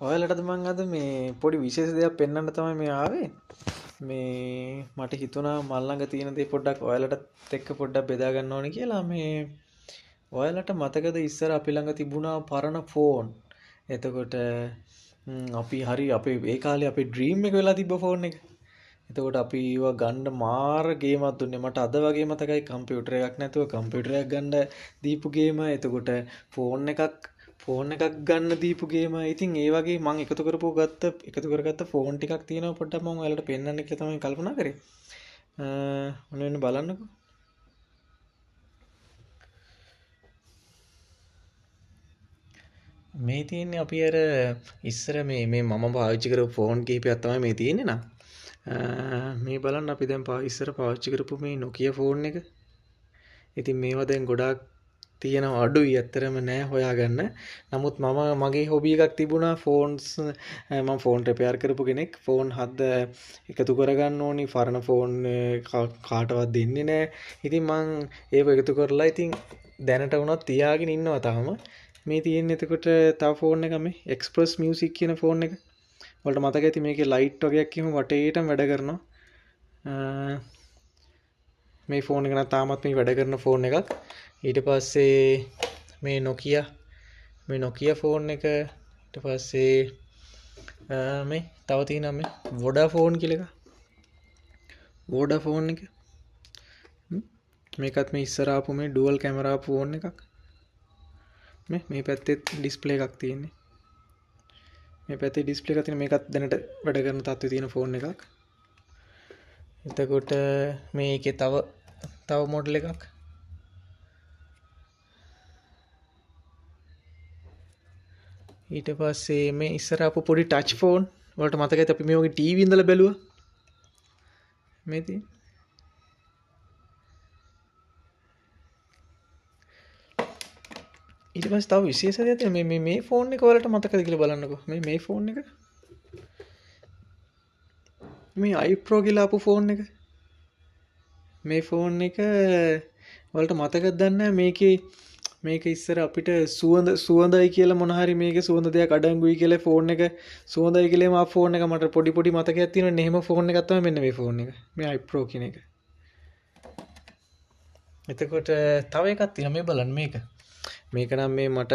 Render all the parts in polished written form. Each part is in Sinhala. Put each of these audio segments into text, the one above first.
ඔයාලටද මං අද මේ පොඩි විශේෂ දෙයක් පෙන්වන්න තමයි මේ ආවේ. මේ මට හිතුණා මල් ළඟ තියෙන දේ පොඩ්ඩක් ඔයාලටත් එක්ක පොඩ්ඩක් බෙදා ගන්න ඕනේ කියලා. මේ ඔයාලට මතකද ඉස්සර අපි ළඟ තිබුණා පරණ ෆෝන්. එතකොට අපි හරි අපේ ඒ කාලේ අපේ ඩ්‍රීම් එක වෙලා තිබ්බ ෆෝන් එක. එතකොට අපි ඒවා ගන්න මාර ගේමක් දුන්නේ. මට අද වගේ මතකයි කම්පියුටර් එකක් නැතුව කම්පියුටර් එකක් ගන්න දීපු ගේම. එතකොට ෆෝන් එකක් ගන්න දීපු ගේම. ඉතින් ඒ වගේ මම එකතු කරගත්ත ෆෝන් ටිකක් තියෙනවා. පොඩ්ඩක් මම ඔයාලට පෙන්වන්න කියලා තමයි කල්පනා කරේ. ඔන්න බලන්නකෝ. මේ තියෙන්නේ අපි අර ඉස්සර මේ මම පාවිච්චි කරපු ෆෝන් කීපයක් තමයි මේ තියෙන්නේ නා. මේ බලන්න අපි දැන් ඉස්සර පාවිච්චි කරපු මේ Nokia ෆෝන් එක. ඉතින් මේවා දැන් ගොඩාක් තියෙනවා අඩුයි ඇත්තරම නෑ හොයාගන්න. නමුත් මගේ හොබි එකක් තිබුණා ෆෝන්ස් මම ෆෝන් රිපෙයාර් කරපු කෙනෙක්. ෆෝන් හද එකතු කරගන්න ඕනි. පරණ ෆෝන් කාටවත් දෙන්නේ නෑ. ඉතින් මං ඒක එකතු කරලා ඉතින් දැනට වුණත් තියාගෙන ඉන්නවා තාම. මේ තියෙන්නේ එතකොට තව ෆෝන් එකක් මේ Express Music කියන ෆෝන් එක. ඔයාලට මතක ඇති මේකේ ලයිට් වගේක් එහෙම වටේටම වැඩ කරනවා. මේ ෆෝන් එක නම් තාමත් මේ වැඩ කරන ෆෝන් එකක්. ඊට පස්සේ මේ Nokia ෆෝන් එක. ඊට පස්සේ මේ තව තියෙනවා මේ Vodafone කියලා එකක්. Vodafone එක. මේකත් මේ ඉස්සර ආපු මේ ඩුවල් කැමරා ෆෝන් එකක්. මේ පැත්තේ ඩිස්ප්ලේ එකක් තියෙන්නේ. මේ පැත්තේ ඩිස්ප්ලේ එකක් තියෙන මේකත් දැනට වැඩ කරන තත්ත්වයේ තියෙන ෆෝන් එකක්. එතකොට මේකේ තව මොඩල් එකක්. ඊට පස්සේ මේ ඉස්සර ආපු පොඩි ටච් ෆෝන් වලට මතකයි අපි මේ වගේ ටීවී ඉඳලා බැලුවා. මේ තියෙන. ඊට පස්සේ තව විශේෂ දෙයක් තියෙනවා. මේ ෆෝන් එක වලට මතකද කියලා බලන්නකෝ. මේ ෆෝන් එක. මේ iPro කියලා ආපු ෆෝන් එක. මේ ෆෝන් එක වලට මතකද දන්නේ මේක ඉස්සර අපිට සුවඳයි කියලා මොන හරි මේකේ සුවඳ දෙයක් අඩංගුයි කියලා ෆෝන් එක සුවඳයි කියලා මා ෆෝන් එක මට පොඩි මතකයක් තියෙනවා. එහෙම ෆෝන් එකක් තමයි මෙන්න මේ ෆෝන් එක. මේ iPro කියන එක. එතකොට තව එකක් තියෙනවා මේ බලන්න මේක. මේක නම් මේ මට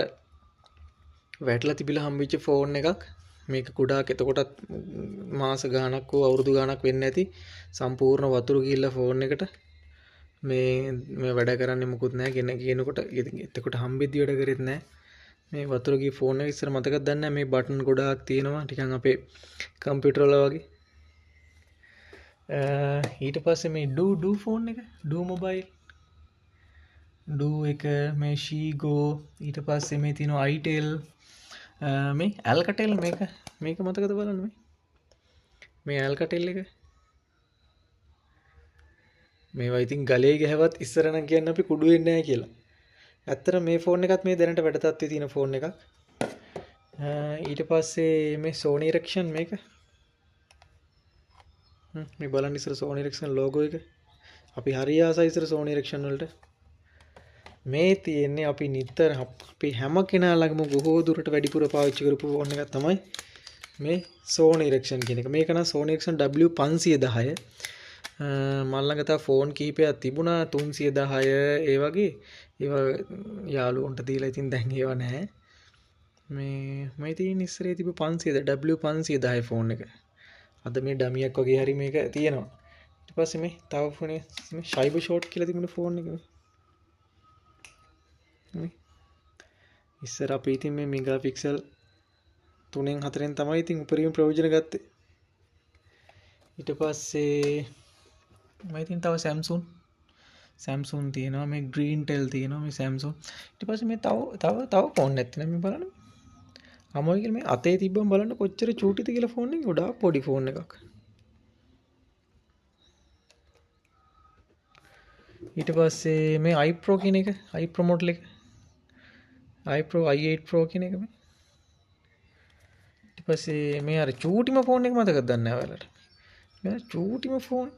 වැටලා තිබිලා හම්බෙච්ච ෆෝන් එකක්. මේක කුඩාක් එතකොටත් මාස ගාණක් හෝ අවුරුදු ගාණක් වෙන්නේ නැති සම්පූර්ණ වතුර ගිහිල්ලා ෆෝන් එකට මේ වැඩ කරන්නේ මොකුත් නැහැ කියනකොට එතකොට හම්බෙද්දි වැඩ කරෙත් නැහැ. මේ වතුර ගිය ෆෝන් එක ඉස්සර මතකද දන්නේ නැහැ. මේ බටන් ගොඩාක් තියෙනවා ටිකන් අපේ කම්පියුටර් වල වගේ. ඊට පස්සේ මේ ඩූ ෆෝන් එක ඩූ මොබයිල් ඩූ එක මේ ශීගෝ. ඊට පස්සේ මේ තියෙනවා itel මේ Alcatel මේක මතකද බලන්න මේ Alcatel එක. මේවා ඉතින් ගලේ ගැහුවත් ඉස්සර නම් කියන්නේ අපි කුඩු වෙන්නේ නැහැ කියලා. ඇත්තට මේ ෆෝන් එකත් මේ දැනට වැඩ තත්ත්වයේ තියෙන ෆෝන් එකක්. ඊට පස්සේ මේ Sony Ericsson මේක. මේ බලන්න ඉස්සර Sony Ericsson logo එක. අපි හරි ආසයි ඉස්සර Sony Ericsson වලට. මේ තියෙන්නේ අපි නිතර අපි හැම කෙනා ළඟම බොහෝ දුරට වැඩිපුර පාවිච්චි කරපු ෆෝන් එකක් තමයි මේ Sony Ericsson කියන එක. මේක නම් Sony Ericsson W510. මල් ළඟ තව ෆෝන් කීපයක් තිබුණා 310 ඒ වගේ. ඒවා යාළුවන්ට දීලා ඉතින් දැන් ඒවා නැහැ. මේ තියෙන ඉස්සරේ තිබු 500 W510 ෆෝන් එක. අද මේ ඩමියක් වගේ හරි මේක තියෙනවා. ඊට පස්සේ මේ තව ෆෝන් එක මේ Shiba Shot කියලා තිබුණ ෆෝන් එක. ඉස්සර අපි ඉතින් මේ මෙගාපික්සල් 3න් 4න් තමයි ඉතින් උපරිම ප්‍රයෝජන ගත්තේ. ඊට පස්සේ මම ඉතින් තව Samsung තියෙනවා මේ Greentel තියෙනවා මේ Samsung. ඊට පස්සේ මේ තව ෆෝන් එකක් තියෙනවා මේ බලන්න. අමෝයි කියලා මේ අතේ තිබ්බම බලන්න කොච්චර චූටිද කියලා ෆෝන් එක. ගොඩාක් පොඩි ෆෝන් එකක්. ඊට පස්සේ මේ iPro කියන එක iPro මොඩල් එක iPro i8 Pro කියන එක මේ. ඊට පස්සේ මේ අර චූටිම ෆෝන් එක මතකද දන්නේ නැහැ ඔයාලට. මේ චූටිම ෆෝන්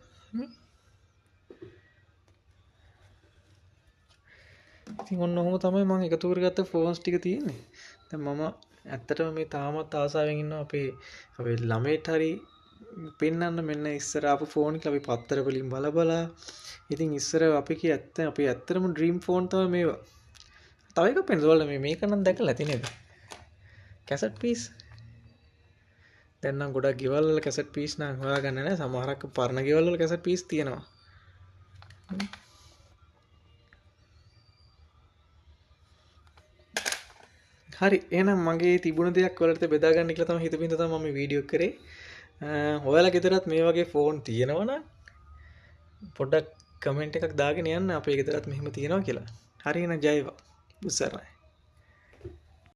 ඉතින් ඔන්න ඔහොම තමයි මම එකතු කරගත්ත ෆෝන්ස් ටික තියෙන්නේ. දැන් මම ඇත්තටම මේ තාමත් ආසාවෙන් ඉන්නවා අපේ ළමයට හරි පෙන්වන්න මෙන්න ඉස්සර ආපු ෆෝන් එක අපි පත්තර වලින් බල ඉතින් ඉස්සර අපි ඇත්තටම ඩ්‍රීම් ෆෝන් තමයි මේවා. තව එකක් පෙන්නන්න ඕන මේක නම් දැකලා ඇති නේද? Cassette piece. දැන් නම් ගොඩක් ගෙවල් වල කැසට් පීස් නම් හොයාගන්න නැහැ. සමහරක් පරණ ගෙවල් වල කැසට් පීස් තියෙනවා. හරි එහෙනම් මගේ තිබුණ දෙයක් වලට බෙදා ගන්න කියලා තමයි හිතපින්ද තමයි මම වීඩියෝ කරේ. ඔයාලා ගෙදරත් මේ වගේ ෆෝන් තියෙනවා නම් පොඩ්ඩක් කමෙන්ට් එකක් දාගෙන යන්න අපේ ගෙදරත් මෙහෙම තියෙනවා කියලා. හරි එහෙනම් ජය වේවා. උසරයි.